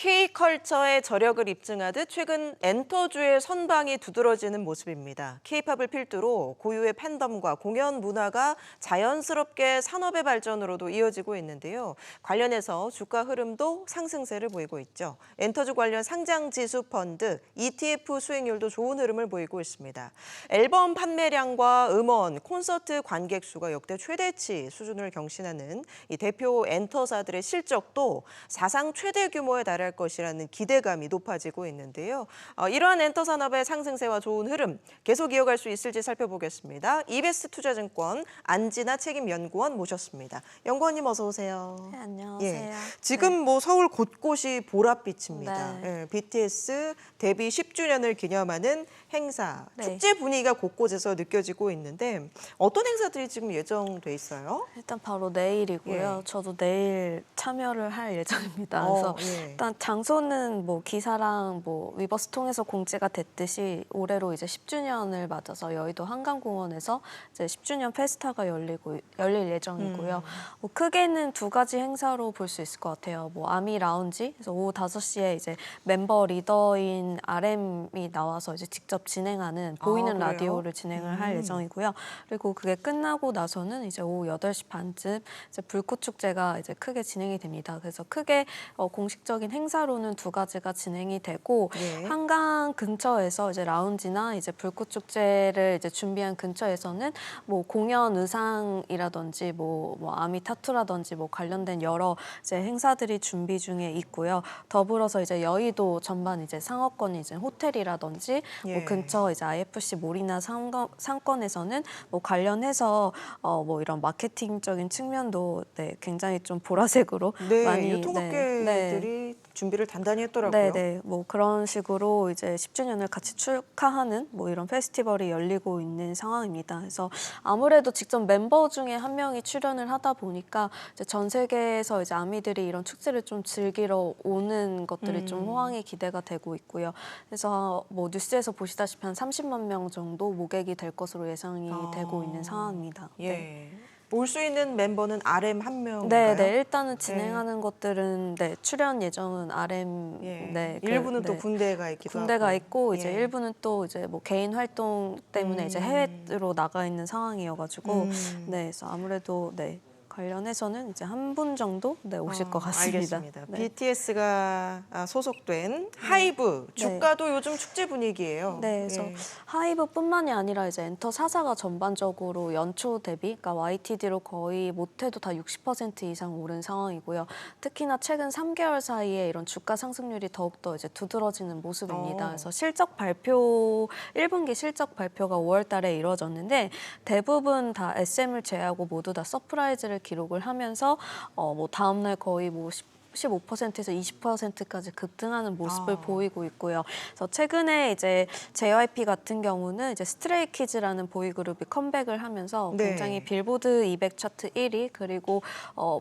K컬처의 저력을 입증하듯 최근 엔터주의 선방이 두드러지는 모습입니다. K-팝을 필두로 고유의 팬덤과 공연 문화가 자연스럽게 산업의 발전으로도 이어지고 있는데요. 관련해서 주가 흐름도 상승세를 보이고 있죠. 엔터주 관련 상장지수 펀드, ETF 수익률도 좋은 흐름을 보이고 있습니다. 앨범 판매량과 음원, 콘서트 관객 수가 역대 최대치 수준을 경신하는 이 대표 엔터사들의 실적도 사상 최대 규모에 달할 것이라는 기대감이 높아지고 있는데요. 이러한 엔터 산업의 상승세와 좋은 흐름 계속 이어갈 수 있을지 살펴보겠습니다. 이베스트 투자증권 안진아 책임연구원 모셨습니다. 연구원님 어서 오세요. 네, 안녕하세요. 예, 지금 뭐 서울 곳곳이 보랏빛입니다. 네. 예, BTS 데뷔 10주년을 기념하는 행사, 네. 축제 분위기가 곳곳에서 느껴지고 있는데 어떤 행사들이 지금 예정돼 있어요? 일단 바로 내일이고요. 예. 저도 내일 참여를 할 예정입니다. 그래서 예. 일단 장소는 뭐 기사랑 뭐 위버스 통해서 공지가 됐듯이 올해로 이제 10주년을 맞아서 여의도 한강공원에서 이제 10주년 페스타가 열릴 예정이고요. 뭐 크게는 두 가지 행사로 볼 수 있을 것 같아요. 뭐 아미 라운지, 그래서 오후 5시에 이제 멤버 리더인 RM이 나와서 이제 직접 진행하는 보이는 그래요? 라디오를 진행을 할 예정이고요. 그리고 그게 끝나고 나서는 이제 오후 8시 반쯤 이제 불꽃 축제가 이제 크게 진행이 됩니다. 그래서 크게 공식적인 행사로는 두 가지가 진행이 되고 예. 한강 근처에서 이제 라운지나 이제 불꽃 축제를 이제 준비한 근처에서는 뭐 공연 의상이라든지 뭐 아미 타투라든지 뭐 관련된 여러 이제 행사들이 준비 중에 있고요. 더불어서 이제 여의도 전반 이제 상업권 이제 호텔이라든지 예. 뭐 근처 이제 IFC 몰이나 상권에서는 뭐 관련해서 뭐 이런 마케팅적인 측면도 네, 굉장히 좀 보라색으로 네, 많이 유통업계들이 준비를 단단히 했더라고요. 네, 뭐 그런 식으로 이제 10주년을 같이 축하하는 뭐 이런 페스티벌이 열리고 있는 상황입니다. 그래서 아무래도 직접 멤버 중에 한 명이 출연을 하다 보니까 이제 전 세계에서 이제 아미들이 이런 축제를 좀 즐기러 오는 것들이 좀 호황이 기대가 되고 있고요. 그래서 뭐 뉴스에서 보시다시피 한 30만 명 정도 모객이 될 것으로 예상이 되고 있는 상황입니다. 예. 네. 올 수 있는 멤버는 RM 한 명인가요? 네, 일단은 진행하는 것들은 네, 출연 예정은 RM 예. 네, 일부는 또 군대에 가 있기도 군대가 하고. 있고 이제 예. 일부는 또 이제 뭐 개인 활동 때문에 이제 해외로 나가 있는 상황이어가지고 네, 그래서 아무래도 네. 관련해서는 이제 한 분 정도 네, 오실 것 같습니다. 알겠습니다. 네. BTS가 소속된 하이브 주가도 요즘 축제 분위기예요. 네, 그래서 예. 하이브뿐만이 아니라 이제 엔터 4사가 전반적으로 연초 대비, 그러니까 YTD로 거의 못해도 다 60% 이상 오른 상황이고요. 특히나 최근 3개월 사이에 이런 주가 상승률이 더욱더 이제 두드러지는 모습입니다. 그래서 실적 발표, 1분기 실적 발표가 5월달에 이루어졌는데 대부분 다 SM을 제외하고 모두 다 서프라이즈를 기록을 하면서 뭐 다음날 거의 뭐 15%에서 20%까지 급등하는 모습을 보이고 있고요. 그래서 최근에 이제 JYP 같은 경우는 이제 스트레이키즈라는 보이그룹이 컴백을 하면서 네. 굉장히 빌보드 200 차트 1위 그리고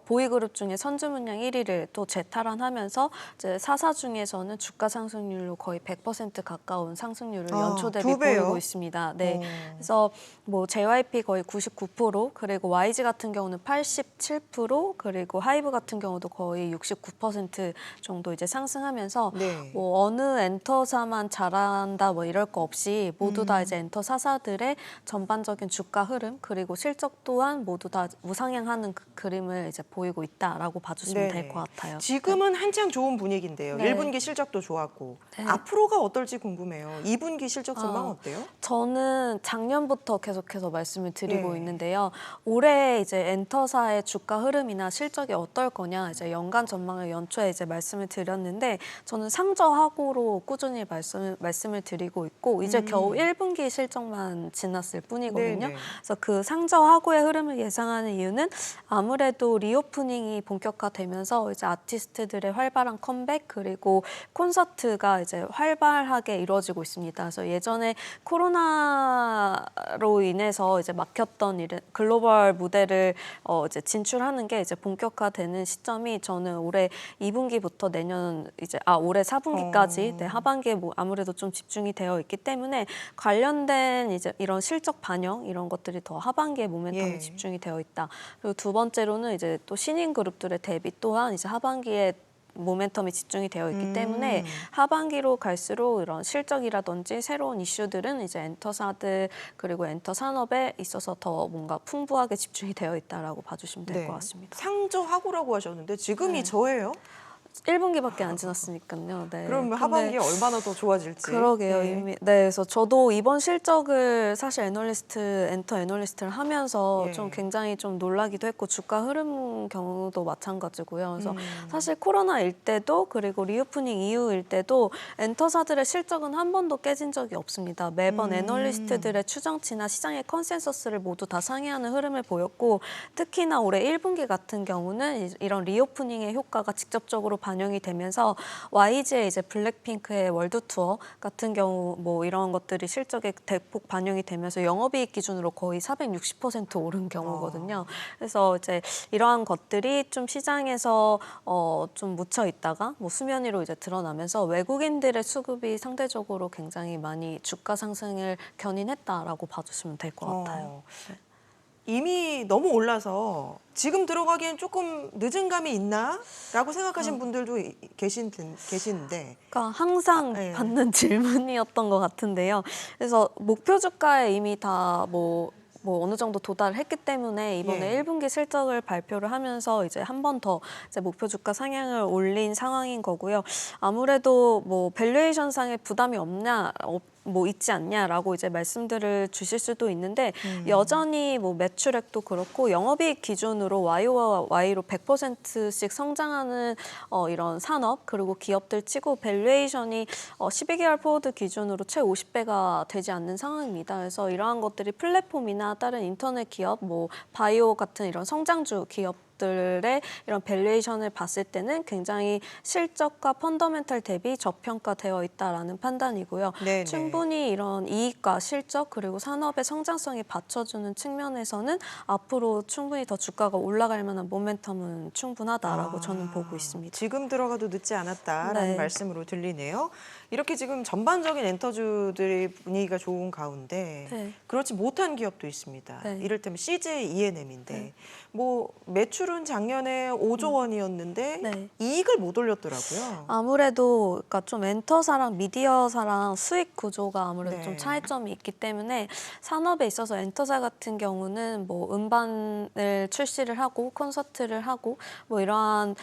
보이그룹 중에 선주문량 1위를 또 재탈환하면서 이제 4사 중에서는 주가 상승률로 거의 100% 가까운 상승률을 연초 대비 2배요? 보이고 있습니다. 네, 그래서 뭐 JYP 거의 99% 그리고 YG 같은 경우는 87% 그리고 하이브 같은 경우도 거의 9% 정도 이제 상승하면서 네. 뭐 어느 엔터사만 잘한다 뭐 이럴 거 없이 모두 다 이제 엔터 사사들의 전반적인 주가 흐름 그리고 실적 또한 모두 다 우상향하는 그림을 이제 보이고 있다라고 봐주시면 될 것 같아요. 지금은 한창 좋은 분위기인데요. 네. 1분기 실적도 좋았고 네. 앞으로가 어떨지 궁금해요. 2분기 실적 전망 어때요? 저는 작년부터 계속해서 말씀을 드리고 있는데요. 올해 이제 엔터사의 주가 흐름이나 실적이 어떨 거냐 이제 연간 전망을 연초에 이제 말씀을 드렸는데 저는 상저하고로 꾸준히 말씀을 드리고 있고 이제 겨우 1분기 실적만 지났을 뿐이거든요. 네네. 그래서 그 상저하고의 흐름을 예상하는 이유는 아무래도 리오프닝이 본격화되면서 이제 아티스트들의 활발한 컴백 그리고 콘서트가 이제 활발하게 이루어지고 있습니다. 그래서 예전에 코로나로 인해서 이제 막혔던 글로벌 무대를 이제 진출하는 게 이제 본격화되는 시점이 저는 올해 2분기부터 내년 이제 올해 4분기까지 네, 하반기에 뭐 아무래도 좀 집중이 되어 있기 때문에 관련된 이제 이런 실적 반영 이런 것들이 더 하반기에 모멘텀이 집중이 되어 있다. 그리고 두 번째로는 이제 또 신인 그룹들의 데뷔 또한 이제 하반기에 모멘텀이 집중이 되어 있기 때문에 하반기로 갈수록 이런 실적이라든지 새로운 이슈들은 이제 엔터사들 그리고 엔터 산업에 있어서 더 뭔가 풍부하게 집중이 되어 있다라고 봐주시면 될 것 같습니다. 상저하고라고 하셨는데 지금이 저예요? 1분기밖에 안 지났으니까요. 네. 그럼 근데 하반기에 얼마나 더 좋아질지. 그러게요. 예. 이미 그래서 저도 이번 실적을 사실 엔터 애널리스트를 하면서 예. 좀 굉장히 좀 놀라기도 했고 주가 흐름 경우도 마찬가지고요. 그래서 음. 사실 코로나일 때도 그리고 리오프닝 이후일 때도 엔터사들의 실적은 한 번도 깨진 적이 없습니다. 매번 애널리스트들의 추정치나 시장의 컨센서스를 모두 다 상회하는 흐름을 보였고 특히나 올해 1분기 같은 경우는 이런 리오프닝의 효과가 직접적으로 반영이 되면서 YG의 이제 블랙핑크의 월드 투어 같은 경우 뭐 이런 것들이 실적에 대폭 반영이 되면서 영업이익 기준으로 거의 460% 오른 경우거든요. 그래서 이제 이러한 것들이 좀 시장에서 좀 묻혀 있다가 뭐 수면 위로 이제 드러나면서 외국인들의 수급이 상대적으로 굉장히 많이 주가 상승을 견인했다라고 봐주시면 될 것 같아요. 이미 너무 올라서 지금 들어가기엔 조금 늦은 감이 있나라고 생각하시는 분들도 계신데. 그러니까 항상 예. 받는 질문이었던 것 같은데요. 그래서 목표 주가에 이미 다 뭐 어느 정도 도달을 했기 때문에 이번에 예. 1분기 실적을 발표를 하면서 이제 한 번 더 이제 목표 주가 상향을 올린 상황인 거고요. 아무래도 뭐 밸류에이션상의 부담이 뭐 있지 않냐라고 이제 말씀들을 주실 수도 있는데 여전히 뭐 매출액도 그렇고 영업이익 기준으로 Y와 Y로 100%씩 성장하는 이런 산업 그리고 기업들 치고 밸류에이션이 12개월 포워드 기준으로 최 50배가 되지 않는 상황입니다. 그래서 이러한 것들이 플랫폼이나 다른 인터넷 기업, 뭐 바이오 같은 이런 성장주 기업들의 이런 밸류에이션을 봤을 때는 굉장히 실적과 펀더멘탈 대비 저평가되어 있다라는 판단이고요. 네네. 충분히 이런 이익과 실적 그리고 산업의 성장성이 받쳐주는 측면에서는 앞으로 충분히 더 주가가 올라갈 만한 모멘텀은 충분하다라고 저는 보고 있습니다. 지금 들어가도 늦지 않았다라는 네. 말씀으로 들리네요. 이렇게 지금 전반적인 엔터주들의 분위기가 좋은 가운데 네. 그렇지 못한 기업도 있습니다. 네. 이를테면 CJ E&M인데 뭐 매출은 작년에 5조 원이었는데 네. 이익을 못 올렸더라고요. 아무래도 그러니까 좀 엔터사랑 미디어사랑 수익 구조가 아무래도 네. 좀 차이점이 있기 때문에 산업에 있어서 엔터사 같은 경우는 뭐 음반을 출시를 하고 콘서트를 하고 뭐 이러한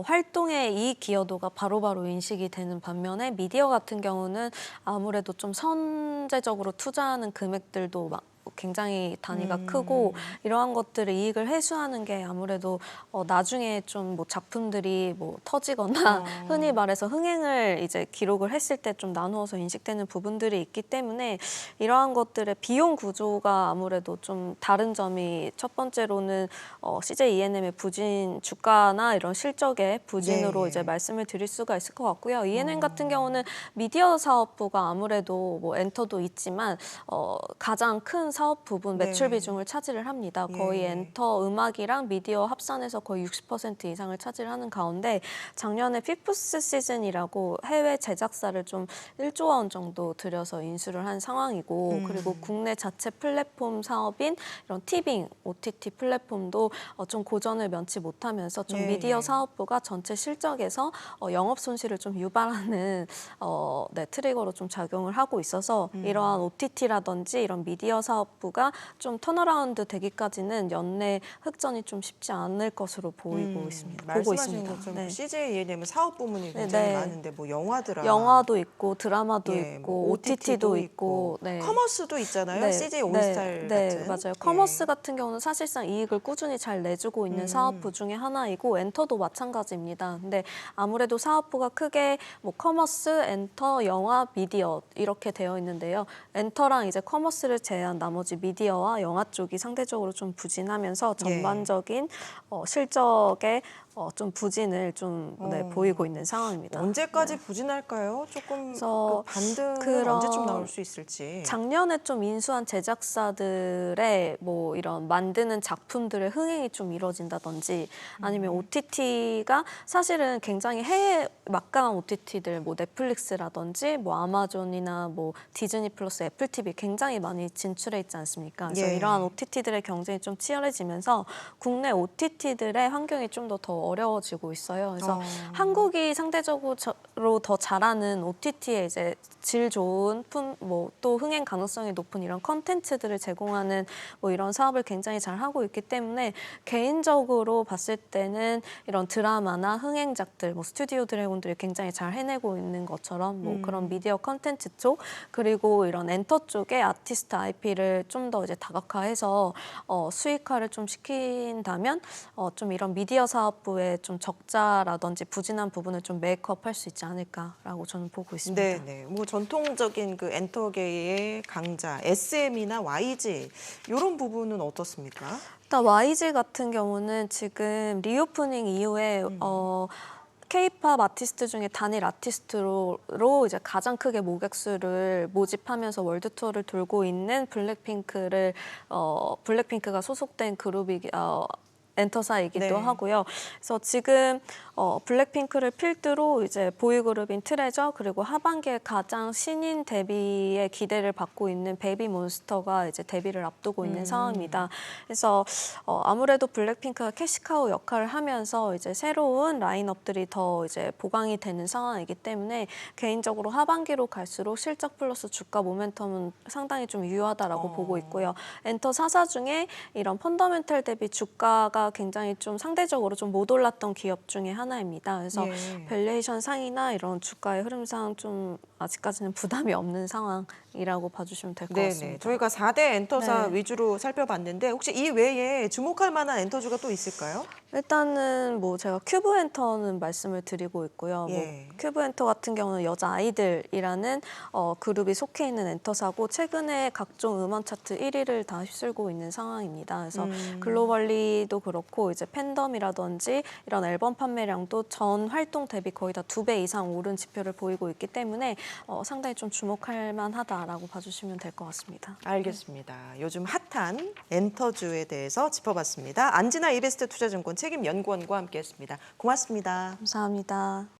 활동의 이익 기여도가 바로바로 인식이 되는 반면에 미디어 같은 경우는 아무래도 좀 선제적으로 투자하는 금액들도 막 굉장히 단위가 크고 이러한 것들을 이익을 회수하는 게 아무래도 나중에 좀 뭐 작품들이 뭐 터지거나 흔히 말해서 흥행을 이제 기록을 했을 때 좀 나누어서 인식되는 부분들이 있기 때문에 이러한 것들의 비용 구조가 아무래도 좀 다른 점이 첫 번째로는 CJ E&M의 부진 주가나 이런 실적의 부진으로 예. 이제 말씀을 드릴 수가 있을 것 같고요. E&M 같은 경우는 미디어 사업부가 아무래도 뭐 엔터도 있지만 가장 큰 사업 부분 매출 네. 비중을 차지를 합니다. 예. 거의 엔터 음악이랑 미디어 합산해서 거의 60% 이상을 차지를 하는 가운데 작년에 피프스 시즌이라고 해외 제작사를 좀 1조 원 정도 들여서 인수를 한 상황이고 그리고 국내 자체 플랫폼 사업인 이런 티빙, OTT 플랫폼도 좀 고전을 면치 못하면서 좀 예, 미디어 예. 사업부가 전체 실적에서 영업 손실을 좀 유발하는 트리거로 좀 작용을 하고 있어서 이러한 OTT라든지 이런 미디어 사업부가 좀 턴어라운드 되기까지는 연내 흑전이 좀 쉽지 않을 것으로 보고 있습니다. 말씀하신 것처럼 네. CJ E&M 사업 부문이 굉장히 네. 많은데 뭐 영화드라, 영화도 있고 드라마도 예, 있고 뭐 OTT도 있고 네. 커머스도 있잖아요. CJ 올스타일 네, 같은. 맞아요. 예. 커머스 같은 경우는 사실상 이익을 꾸준히 잘 내주고 있는 사업부 중에 하나이고 엔터도 마찬가지입니다. 근데 아무래도 사업부가 크게 뭐 커머스, 엔터, 영화, 미디어 이렇게 되어 있는데요. 엔터랑 이제 커머스를 제외한 나머지 미디어와 영화 쪽이 상대적으로 좀 부진하면서 전반적인 실적의 좀 부진을 좀 보이고 있는 상황입니다. 언제까지 부진할까요? 조금 그래서 그 반등은 그런 언제쯤 나올 수 있을지. 작년에 좀 인수한 제작사들의 뭐 이런 만드는 작품들의 흥행이 좀 이뤄진다든지 아니면 OTT가 사실은 굉장히 해외 막강한 OTT들 뭐 넷플릭스라든지 뭐 아마존이나 뭐 디즈니 플러스 애플 TV 굉장히 많이 진출해 있지 않습니까? 그래서 예. 이러한 OTT들의 경쟁이 좀 치열해지면서 국내 OTT들의 환경이 좀 더 어려워지고 있어요. 그래서 어. 한국이 상대적으로 더 잘하는 OTT에 이제 질 좋은 뭐 또 흥행 가능성이 높은 이런 컨텐츠들을 제공하는 뭐 이런 사업을 굉장히 잘 하고 있기 때문에 개인적으로 봤을 때는 이런 드라마나 흥행작들, 뭐 스튜디오 드래곤들이 굉장히 잘 해내고 있는 것처럼 뭐 그런 미디어 컨텐츠 쪽 그리고 이런 엔터 쪽에 아티스트 IP를 좀 더 이제 다각화해서 수익화를 좀 시킨다면 좀 이런 미디어 사업부의 좀 적자라든지 부진한 부분을 좀 메이크업할 수 있지 않을까라고 저는 보고 있습니다. 네네. 뭐 전통적인 그 엔터계의 강자 SM이나 YG 이런 부분은 어떻습니까? 일단 YG 같은 경우는 지금 리오프닝 이후에 K-팝 아티스트 중에 단일 아티스트로 이제 가장 크게 모객수를 모집하면서 월드 투어를 돌고 있는 블랙핑크가 소속된 그룹이 엔터사이기도 네. 하고요. 그래서 지금 블랙핑크를 필두로 이제 보이그룹인 트레저 그리고 하반기에 가장 신인 데뷔의 기대를 받고 있는 베이비몬스터가 이제 데뷔를 앞두고 있는 상황입니다. 그래서 아무래도 블랙핑크가 캐시카우 역할을 하면서 이제 새로운 라인업들이 더 이제 보강이 되는 상황이기 때문에 개인적으로 하반기로 갈수록 실적 플러스 주가 모멘텀은 상당히 좀 유효하다라고 보고 있고요. 엔터 4사 중에 이런 펀더멘털 대비 주가가 굉장히 좀 상대적으로 좀 못 올랐던 기업 중에 하나입니다. 그래서 예. 밸류에이션 상이나 이런 주가의 흐름상 좀 아직까지는 부담이 없는 상황이라고 봐주시면 될 것 네네. 같습니다. 저희가 4대 엔터사 네. 위주로 살펴봤는데 혹시 이 외에 주목할 만한 엔터주가 또 있을까요? 일단은 뭐 제가 큐브 엔터는 말씀을 드리고 있고요. 뭐 예. 큐브 엔터 같은 경우는 여자 아이들이라는 그룹이 속해 있는 엔터사고 최근에 각종 음원 차트 1위를 다 휩쓸고 있는 상황입니다. 그래서 글로벌리도 그렇고 이제 팬덤이라든지 이런 앨범 판매량도 전 활동 대비 거의 다 2배 이상 오른 지표를 보이고 있기 때문에 상당히 좀 주목할 만하다라고 봐주시면 될 것 같습니다. 알겠습니다. 요즘 핫한 엔터주에 대해서 짚어봤습니다. 안진아 이베스트 투자증권 책임연구원과 함께했습니다. 고맙습니다. 감사합니다.